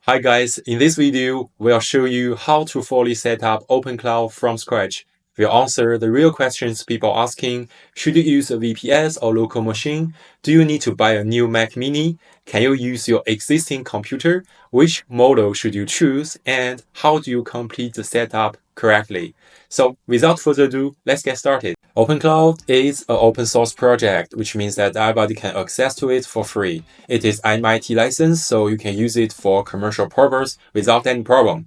Hi guys, in this video, we'll show you how to fully set up OpenClaw from scratch. We'll answer the real questions people asking: should you use a VPS or local machine? Do you need to buy a new Mac mini? Can you use your existing computer? Which model should you choose? And how do you complete the setup correctly? So without further ado, let's get started. OpenClaw is an open source project, which means that everybody can access to it for free. It is MIT licensed, so you can use it for commercial purpose without any problem.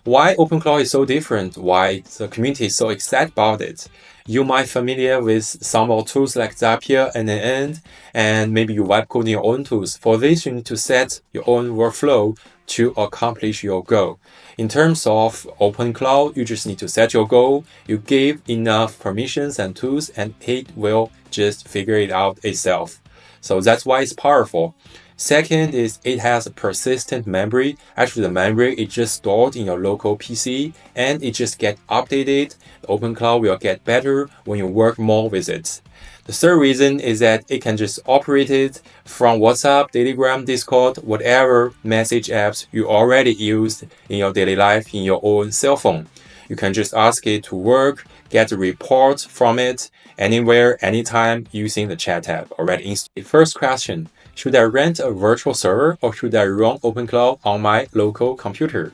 Why OpenClaw is so different? Why the community is so excited about it? You might be familiar with some of tools like Zapier and NN, and maybe you web coding your own tools. For this, you need to set your own workflow to accomplish your goal. In terms of OpenClaw, you just need to set your goal, you give enough permissions and tools, and it will just figure it out itself. So that's why it's powerful. Second is it has a persistent memory. Actually, the memory is just stored in your local PC and it just gets updated. The OpenClaw will get better when you work more with it. The third reason is that it can just operate it from WhatsApp, Telegram, Discord, whatever message apps you already use in your daily life in your own cell phone. You can just ask it to work, get a report from it anywhere, anytime using the chat app already installed. First question, should I rent a virtual server or should I run OpenClaw on my local computer?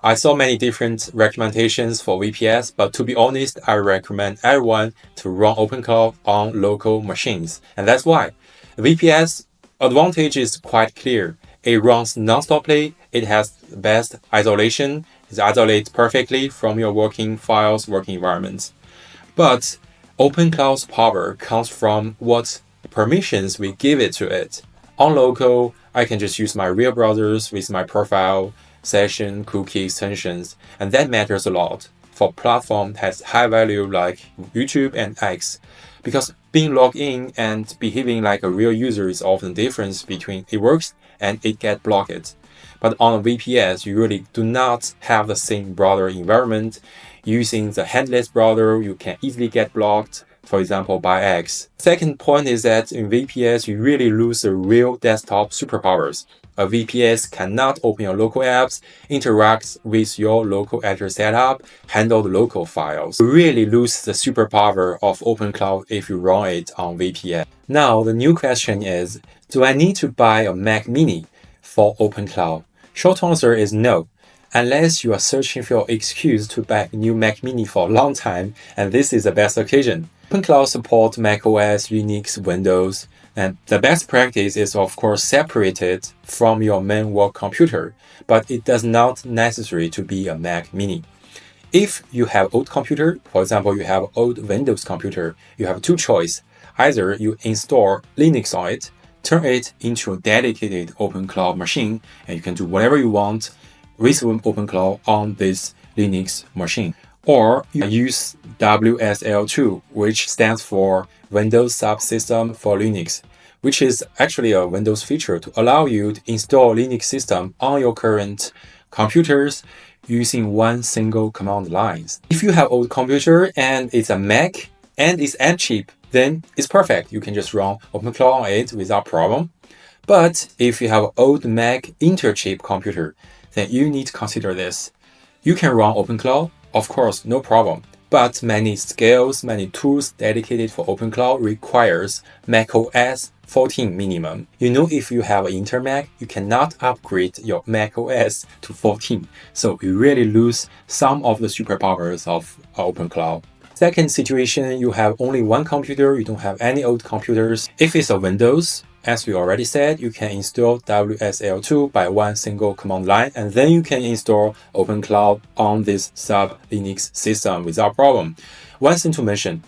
I saw many different recommendations for VPS, but to be honest, I recommend everyone to run OpenClaw on local machines. And that's why. The VPS advantage is quite clear. It runs non-stoply, it has the best isolation, it isolates perfectly from your working files, working environments. But OpenClaw's power comes from what permissions we give it to it. On local, I can just use my real browsers with my profile, session, cookie extensions, and that matters a lot for platform that has high value like YouTube and X. Because being logged in and behaving like a real user is often the difference between it works and it gets blocked. But on a VPS, you really do not have the same browser environment. Using the headless browser, you can easily get blocked, for example, by X. Second point is that in VPS, you really lose the real desktop superpowers. A VPS cannot open your local apps, interact with your local editor setup, handle the local files. You really lose the superpower of OpenClaw if you run it on VPS. Now, the new question is, do I need to buy a Mac mini for OpenClaw? Short answer is no. Unless you are searching for an excuse to buy a new Mac mini for a long time, and this is the best occasion. OpenClaw supports macOS, Linux, Windows, and the best practice is of course separated from your main work computer, but it does not necessary to be a Mac mini. If you have old computer, for example, you have old Windows computer, you have two choices. Either you install Linux on it, turn it into a dedicated OpenClaw machine, and you can do whatever you want with OpenClaw on this Linux machine. Or you use WSL2, which stands for Windows Subsystem for Linux, which is actually a Windows feature to allow you to install Linux system on your current computers using one single command line. If you have old computer and it's a Mac and it's cheap, then it's perfect. You can just run OpenClaw on it without problem. But if you have an old Mac interchip computer, then you need to consider this. You can run OpenClaw, of course, no problem. But many skills, many tools dedicated for OpenClaw requires macOS 14 minimum. You know, if you have an Intel Mac, you cannot upgrade your macOS to 14. So you really lose some of the superpowers of OpenClaw. Second situation, you have only one computer, you don't have any old computers. If it's a Windows, as we already said, you can install WSL2 by one single command line, and then you can install OpenClaw on this sub-Linux system without problem. One thing to mention,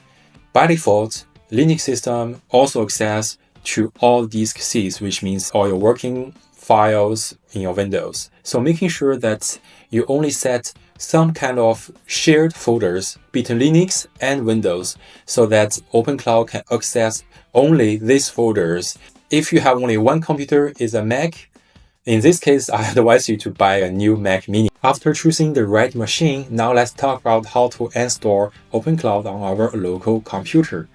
by default, Linux system also access to all disk Cs, which means all your working files in your Windows. So making sure that you only set some kind of shared folders between Linux and Windows so that OpenClaw can access only these folders. If you have only one computer is a Mac, in this case, I advise you to buy a new Mac mini. After choosing the right machine, now let's talk about how to install OpenClaw on our local computer.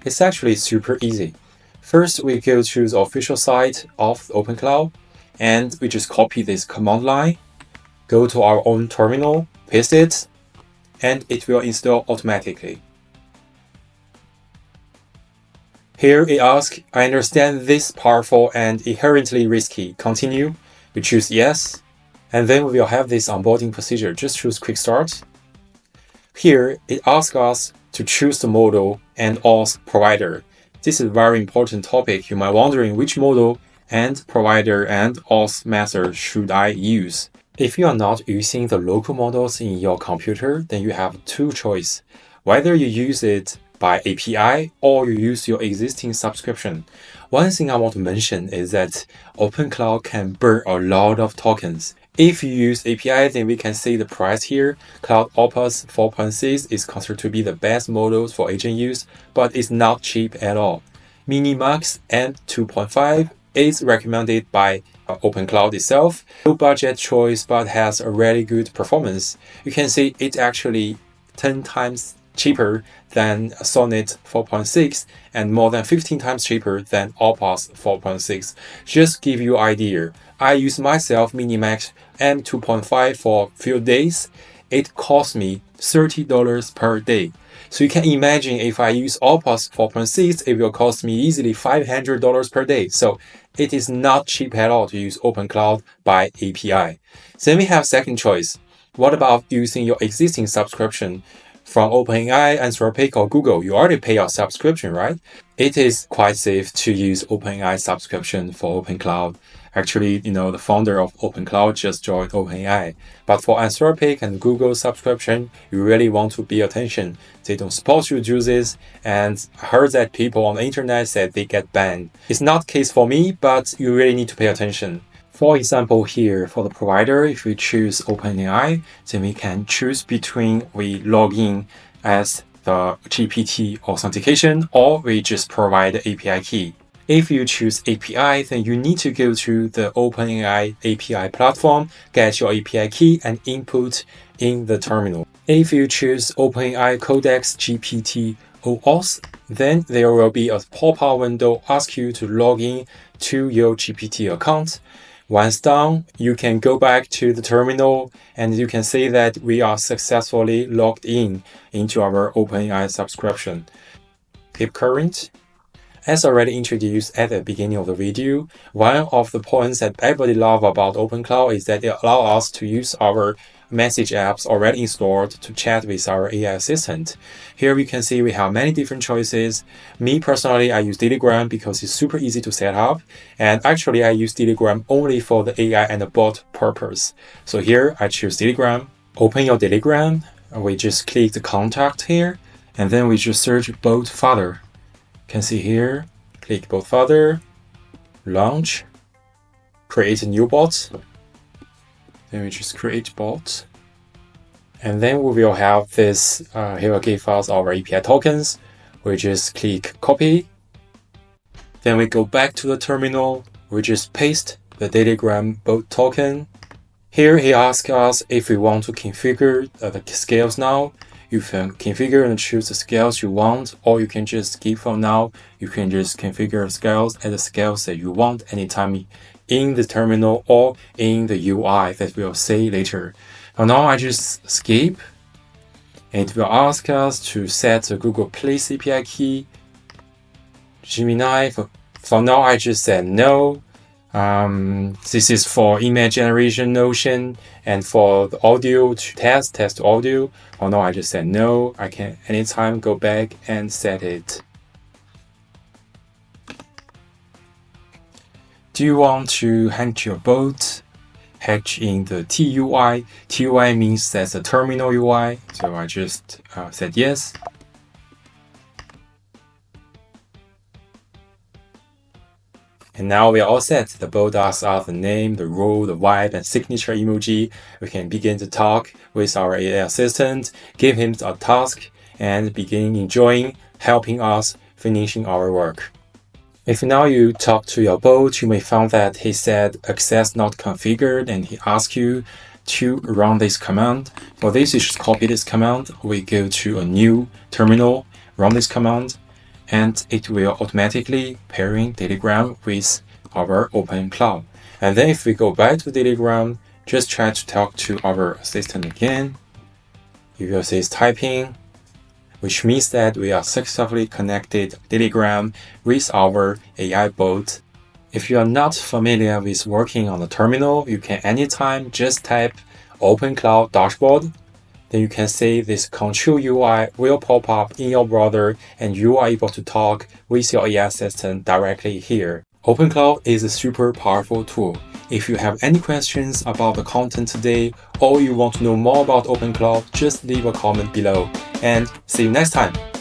It's actually super easy. First, we go to the official site of OpenClaw. and we just copy this command line, go to our own terminal, paste it, and it will install automatically. Here it asks, I understand this powerful and inherently risky. Continue. We choose yes. And then we will have this onboarding procedure. Just choose quick start. Here it asks us to choose the model and auth provider. This is a very important topic. You might be wondering which model and provider and auth method should I use. If you are not using the local models in your computer, then you have two choices. Whether you use it by API or you use your existing subscription. One thing I want to mention is that OpenClaw can burn a lot of tokens. If you use API, then we can see the price here. Cloud Opus 4.6 is considered to be the best models for agent use, but it's not cheap at all. Minimax and 2.5 is recommended by OpenClaw itself. Low budget choice, but has a really good performance. You can see it's actually 10 times cheaper than Sonnet 4.6 and more than 15 times cheaper than Opus 4.6. Just give you an idea. I use myself Minimax M2.5 for a few days. It cost me $30 per day. So you can imagine if I use Opus 4.6, it will cost me easily $500 per day. So it is not cheap at all to use OpenClaw by API. Then we have second choice. What about using your existing subscription from OpenAI, Anthropic, or Google? You already pay your subscription, right? It is quite safe to use OpenAI subscription for OpenClaw. Actually, the founder of OpenClaw just joined OpenAI. But for Anthropic and Google subscription, you really want to pay attention. They don't support you to do this, and I heard that people on the internet said they get banned. It's not the case for me, but you really need to pay attention. For example, here for the provider, if we choose OpenAI, then we can choose between we log in as the GPT authentication or we just provide the API key. If you choose API, then you need to go to the OpenAI API platform, get your API key and input in the terminal. If you choose OpenAI Codex GPT OAuth, then there will be a pop-up window ask you to log in to your GPT account. Once done, you can go back to the terminal and you can see that we are successfully logged in into our OpenAI subscription. Keep current. As already introduced at the beginning of the video, one of the points that everybody loves about OpenClaw is that it allows us to use our message apps already installed to chat with our AI assistant. Here we can see we have many different choices. Me personally, I use Telegram because it's super easy to set up. And actually, I use Telegram only for the AI and the bot purpose. So here I choose Telegram. Open your Telegram. We just click the contact here. And then we just search bot father. You can see here, click bot father, launch, create a new bot. Then we just create bot. And then we will have this, here will give us our API tokens. We just click copy. Then we go back to the terminal. We just paste the Telegram bot token. Here he asks us if we want to configure the scales now. You can configure and choose the scales you want, or you can just skip for now. You can just configure scales at the scales that you want anytime in the terminal or in the UI that we'll see later. For now, I just skip. It will ask us to set the Google Place API key. Gemini, for now, I just said no. This is for image generation notion and for the audio to test audio. For now, I just said no. I can anytime go back and set it. Do you want to hatch your bot? Hatch in the TUI. TUI means that's a terminal UI. So I just said yes. And now we are all set. The bot asks us the name, the role, the vibe, and signature emoji. We can begin to talk with our AI assistant, give him a task, and begin enjoying helping us finishing our work. If now you talk to your bot, you may find that he said access not configured and he asks you to run this command. For this, you should copy this command. We go to a new terminal, run this command, and it will automatically pairing Telegram with our OpenClaw. And then if we go back to Telegram, just try to talk to our assistant again. You will see it's typing, which means that we are successfully connected Telegram with our AI bot. If you are not familiar with working on the terminal, you can anytime just type OpenClaw dashboard. Then you can see this control UI will pop up in your browser and you are able to talk with your AI assistant directly here. OpenClaw is a super powerful tool. If you have any questions about the content today or you want to know more about OpenClaw, just leave a comment below. And see you next time!